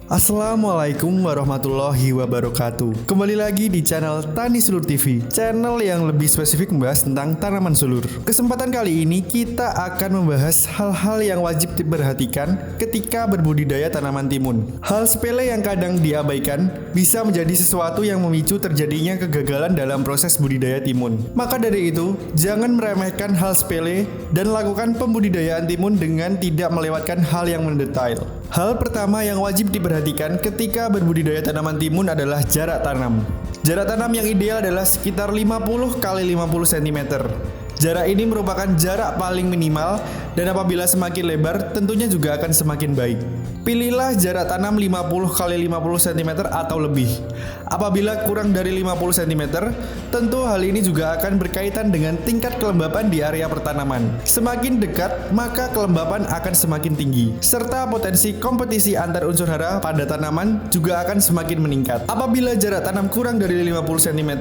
Assalamualaikum warahmatullahi wabarakatuh. Kembali lagi di channel Tani Sulur TV, channel yang lebih spesifik membahas tentang tanaman sulur. Kesempatan kali ini kita akan membahas hal-hal yang wajib diperhatikan ketika berbudidaya tanaman timun. Hal sepele yang kadang diabaikan bisa menjadi sesuatu yang memicu terjadinya kegagalan dalam proses budidaya timun. Maka dari itu, jangan meremehkan hal sepele dan lakukan pembudidayaan timun dengan tidak melewatkan hal yang mendetail. Hal pertama yang wajib diperhatikan ketika berbudidaya tanaman timun adalah jarak tanam. Jarak tanam yang ideal adalah sekitar 50 x 50 cm. Jarak ini merupakan jarak paling minimal dan apabila semakin lebar tentunya juga akan semakin baik. Pilihlah jarak tanam 50 x 50 cm atau lebih. Apabila kurang dari 50 cm, tentu hal ini juga akan berkaitan dengan tingkat kelembapan di area pertanaman. Semakin dekat, maka kelembapan akan semakin tinggi, serta potensi kompetisi antar unsur hara pada tanaman juga akan semakin meningkat. Apabila jarak tanam kurang dari 50 cm,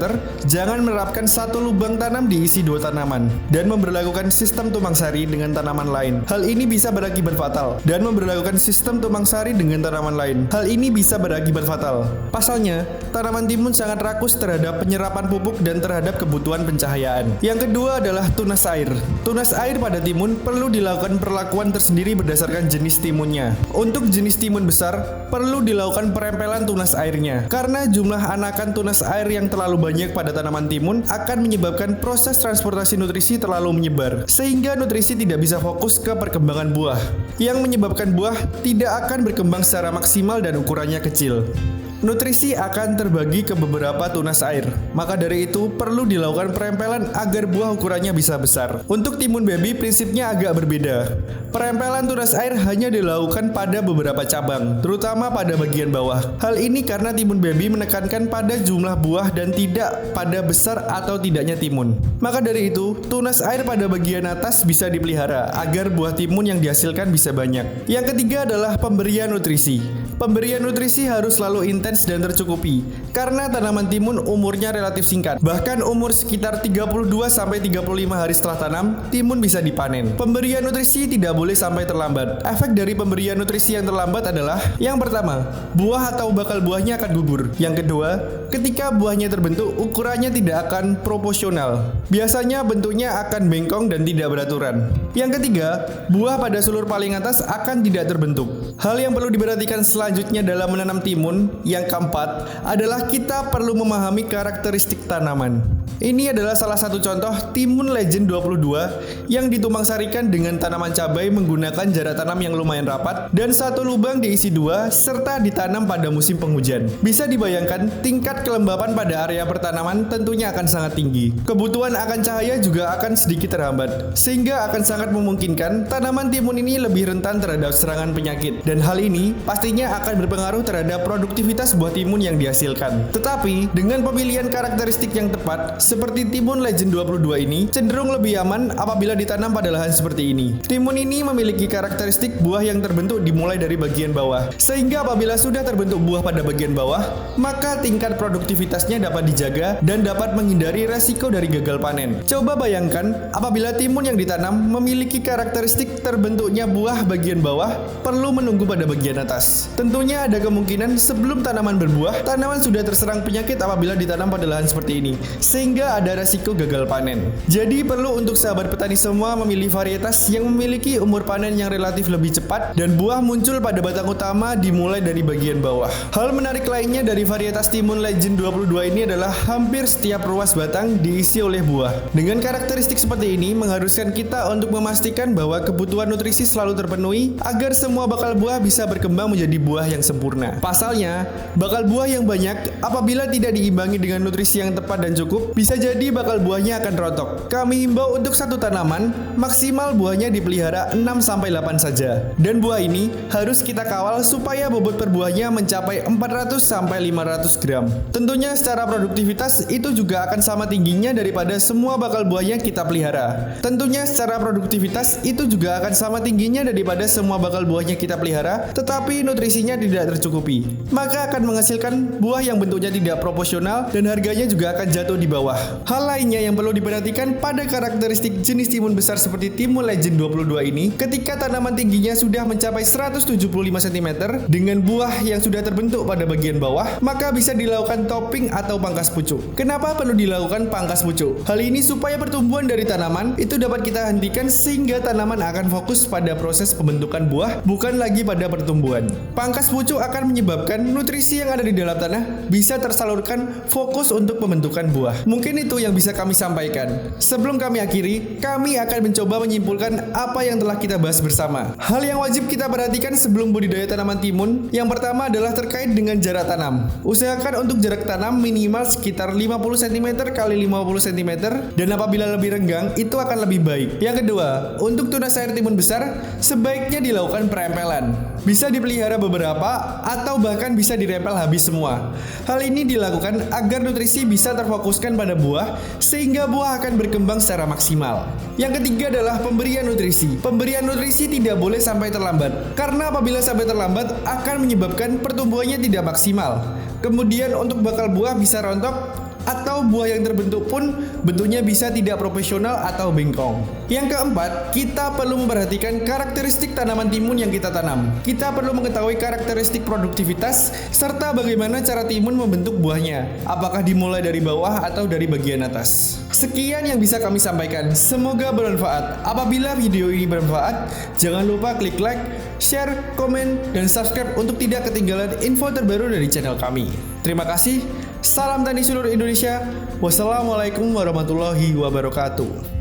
jangan menerapkan satu lubang tanam diisi dua tanaman dan memberlakukan sistem tumpang sari dengan tanaman lain. Hal ini bisa berakibat fatal. Dan memberlakukan sistem tumpang sari dengan tanaman lain. Hal ini bisa berakibat fatal. Pasalnya, tanaman timun sangat rakus terhadap penyerapan pupuk dan terhadap kebutuhan pencahayaan. Yang kedua adalah tunas air. Tunas air pada timun perlu dilakukan perlakuan tersendiri berdasarkan jenis timunnya. Untuk jenis timun besar, perlu dilakukan perempelan tunas airnya. Karena jumlah anakan tunas air yang terlalu banyak pada tanaman timun akan menyebabkan proses transportasi nutrisi terlalu menyebar, sehingga nutrisi tidak bisa fokus ke perkembangan buah, yang menyebabkan buah tidak akan berkembang secara maksimal dan ukurannya kecil. Nutrisi akan terbagi ke beberapa tunas air. Maka dari itu perlu dilakukan perempelan agar buah ukurannya bisa besar. Untuk timun baby prinsipnya agak berbeda. Perempelan tunas air hanya dilakukan pada beberapa cabang, terutama pada bagian bawah. Hal ini karena timun baby menekankan pada jumlah buah dan tidak pada besar atau tidaknya timun. Maka dari itu, tunas air pada bagian atas bisa dipelihara agar buah timun yang dihasilkan bisa banyak. Yang ketiga adalah pemberian nutrisi. Pemberian nutrisi harus selalu intens dan tercukupi karena tanaman timun umurnya relatif singkat. Bahkan umur sekitar 32-35 hari setelah tanam, timun bisa dipanen. Pemberian nutrisi tidak boleh sampai terlambat. Efek dari pemberian nutrisi yang terlambat adalah: yang pertama, buah atau bakal buahnya akan gugur. Yang kedua, ketika buahnya terbentuk, ukurannya tidak akan proporsional. Biasanya bentuknya akan bengkong dan tidak beraturan. Yang ketiga, buah pada sulur paling atas akan tidak terbentuk. Hal yang perlu diperhatikan selanjutnya dalam menanam timun yang keempat adalah kita perlu memahami karakteristik tanaman. Ini adalah salah satu contoh timun Legend 22 yang ditumpangsarikan dengan tanaman cabai menggunakan jarak tanam yang lumayan rapat dan satu lubang diisi dua serta ditanam pada musim penghujan. Bisa dibayangkan tingkat kelembapan pada area pertanaman tentunya akan sangat tinggi. Kebutuhan akan cahaya juga akan sedikit terhambat, sehingga akan sangat memungkinkan tanaman timun ini lebih rentan terhadap serangan penyakit. Dan hal ini pastinya akan berpengaruh terhadap produktivitas buah timun yang dihasilkan. Tetapi dengan pemilihan karakteristik yang tepat, seperti timun Legend 22 ini cenderung lebih aman apabila ditanam pada lahan seperti ini. Timun ini memiliki karakteristik buah yang terbentuk dimulai dari bagian bawah, sehingga apabila sudah terbentuk buah pada bagian bawah, maka tingkat produktivitasnya dapat dijaga dan dapat menghindari resiko dari gagal panen. Coba bayangkan apabila timun yang ditanam memiliki karakteristik terbentuknya buah bagian bawah, perlu menunggu pada bagian atas. Tentunya ada kemungkinan sebelum tanaman berbuah, tanaman sudah terserang penyakit apabila ditanam pada lahan seperti ini, sehingga ada resiko gagal panen. Jadi perlu untuk sahabat petani semua memilih varietas yang memiliki umur panen yang relatif lebih cepat dan buah muncul pada batang utama dimulai dari bagian bawah. Hal menarik lainnya dari varietas timun Legend 22 ini adalah hampir setiap ruas batang diisi oleh buah. Dengan karakteristik seperti ini mengharuskan kita untuk memastikan bahwa kebutuhan nutrisi selalu terpenuhi agar semua bakal buah bisa berkembang menjadi buah yang sempurna. Pasalnya, bakal buah yang banyak apabila tidak diimbangi dengan nutrisi yang tepat dan cukup, bisa jadi bakal buahnya akan rontok. Kami himbau untuk satu tanaman, maksimal buahnya dipelihara 6-8 saja. Dan buah ini harus kita kawal supaya bobot per buahnya mencapai 400-500 gram. Tentunya secara produktivitas itu juga akan sama tingginya daripada semua bakal buahnya kita pelihara. Tentunya secara produktivitas itu juga akan sama tingginya daripada semua bakal buahnya kita pelihara, tetapi nutrisinya tidak tercukupi. Maka akan menghasilkan buah yang bentuknya tidak proporsional dan harganya juga akan jatuh di bawah. Hal lainnya yang perlu diperhatikan pada karakteristik jenis timun besar seperti timun legend 22 ini, ketika tanaman tingginya sudah mencapai 175 cm dengan buah yang sudah terbentuk pada bagian bawah, maka bisa dilakukan topping atau pangkas pucuk. Kenapa perlu dilakukan pangkas pucuk? Hal ini supaya pertumbuhan dari tanaman itu dapat kita hentikan sehingga tanaman akan fokus pada proses pembentukan buah, bukan lagi pada pertumbuhan. Pangkas pucuk akan menyebabkan nutrisi yang ada di dalam tanah bisa tersalurkan fokus untuk pembentukan buah. Mungkin itu yang bisa kami sampaikan. Sebelum kami akhiri, kami akan mencoba menyimpulkan apa yang telah kita bahas bersama. Hal yang wajib kita perhatikan sebelum budidaya tanaman timun, yang pertama adalah terkait dengan jarak tanam. Usahakan untuk jarak tanam minimal sekitar 50 cm x 50 cm, dan apabila lebih renggang itu akan lebih baik. Yang kedua, untuk tunas air timun besar sebaiknya dilakukan perempelan. Bisa dipelihara beberapa atau bahkan bisa dirempel habis semua. Hal ini dilakukan agar nutrisi bisa terfokuskan pada buah sehingga buah akan berkembang secara maksimal. Yang ketiga adalah pemberian nutrisi. Pemberian nutrisi tidak boleh sampai terlambat, karena apabila sampai terlambat akan menyebabkan pertumbuhannya tidak maksimal. Kemudian untuk bakal buah bisa rontok, atau buah yang terbentuk pun bentuknya bisa tidak profesional atau bengkong. Yang keempat, kita perlu memperhatikan karakteristik tanaman timun yang kita tanam. Kita perlu mengetahui karakteristik produktivitas serta bagaimana cara timun membentuk buahnya, apakah dimulai dari bawah atau dari bagian atas. Sekian yang bisa kami sampaikan, semoga bermanfaat. Apabila video ini bermanfaat, jangan lupa klik like, share, komen, dan subscribe untuk tidak ketinggalan info terbaru dari channel kami. Terima kasih. Salam tani seluruh Indonesia. Wassalamualaikum warahmatullahi wabarakatuh.